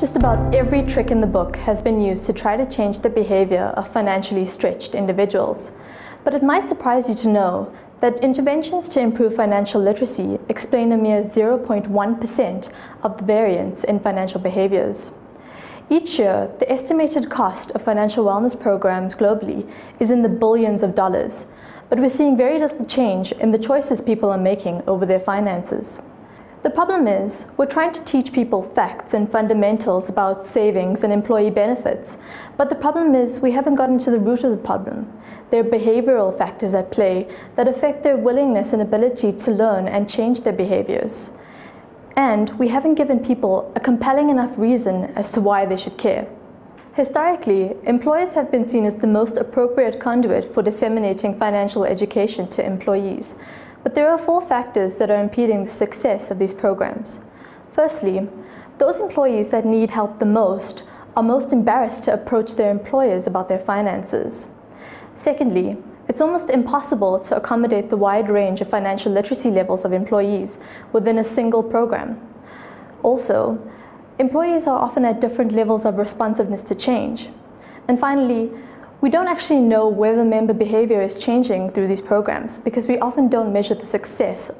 Just about every trick in the book has been used to try to change the behavior of financially stretched individuals. But it might surprise you to know that interventions to improve financial literacy explain a mere 0.1% of the variance in financial behaviors. Each year, the estimated cost of financial wellness programs globally is in the billions of dollars, but we're seeing very little change in the choices people are making over their finances. The problem is, we're trying to teach people facts and fundamentals about savings and employee benefits, but the problem is we haven't gotten to the root of the problem. There are behavioral factors at play that affect their willingness and ability to learn and change their behaviors. And we haven't given people a compelling enough reason as to why they should care. Historically, employers have been seen as the most appropriate conduit for disseminating financial education to employees. But there are 4 factors that are impeding the success of these programs. Firstly, those employees that need help the most are most embarrassed to approach their employers about their finances. Secondly, it's almost impossible to accommodate the wide range of financial literacy levels of employees within a single program. Also, employees are often at different levels of responsiveness to change. And finally, we don't actually know whether member behavior is changing through these programs because we often don't measure the success.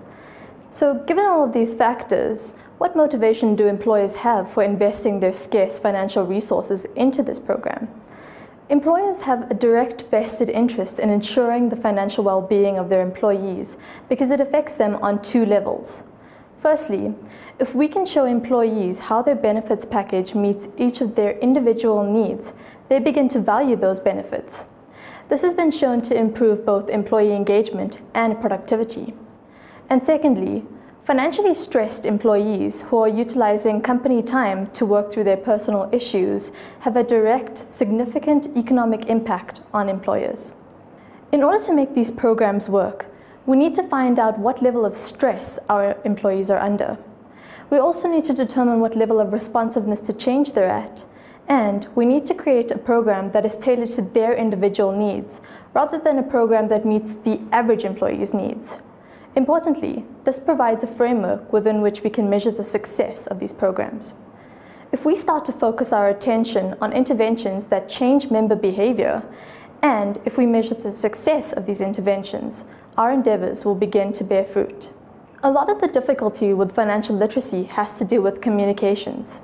So given all of these factors, what motivation do employers have for investing their scarce financial resources into this program? Employers have a direct vested interest in ensuring the financial well-being of their employees because it affects them on 2 levels. Firstly, if we can show employees how their benefits package meets each of their individual needs, they begin to value those benefits. This has been shown to improve both employee engagement and productivity. And secondly, financially stressed employees who are utilizing company time to work through their personal issues have a direct, significant economic impact on employers. In order to make these programs work, we need to find out what level of stress our employees are under. We also need to determine what level of responsiveness to change they're at, and we need to create a program that is tailored to their individual needs, rather than a program that meets the average employee's needs. Importantly, this provides a framework within which we can measure the success of these programs. If we start to focus our attention on interventions that change member behavior, and if we measure the success of these interventions, our endeavors will begin to bear fruit. A lot of the difficulty with financial literacy has to do with communications.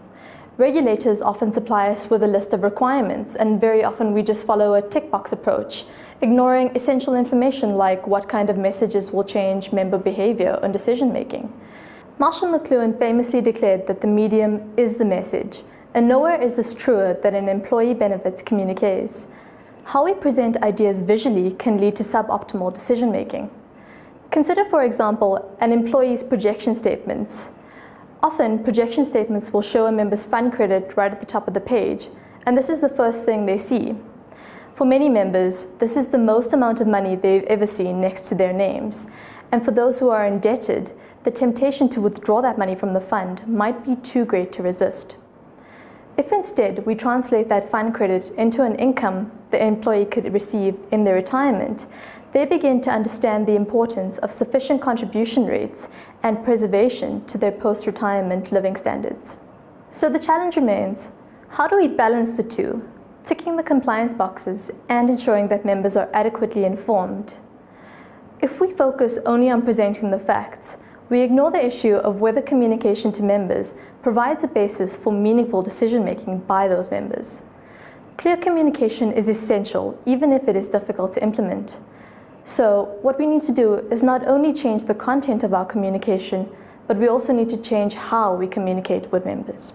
Regulators often supply us with a list of requirements, and very often we just follow a tick box approach, ignoring essential information like what kind of messages will change member behavior and decision making. Marshall McLuhan famously declared that the medium is the message, and nowhere is this truer than in employee benefits communiques. How we present ideas visually can lead to suboptimal decision making. Consider, for example, an employee's projection statements. Often, projection statements will show a member's fund credit right at the top of the page, and this is the first thing they see. For many members, this is the most amount of money they've ever seen next to their names, and for those who are indebted, the temptation to withdraw that money from the fund might be too great to resist. If instead we translate that fund credit into an income the employee could receive in their retirement, they begin to understand the importance of sufficient contribution rates and preservation to their post-retirement living standards. So the challenge remains, how do we balance the two, ticking the compliance boxes and ensuring that members are adequately informed? If we focus only on presenting the facts, we ignore the issue of whether communication to members provides a basis for meaningful decision-making by those members. Clear communication is essential, even if it is difficult to implement. So, what we need to do is not only change the content of our communication, but we also need to change how we communicate with members.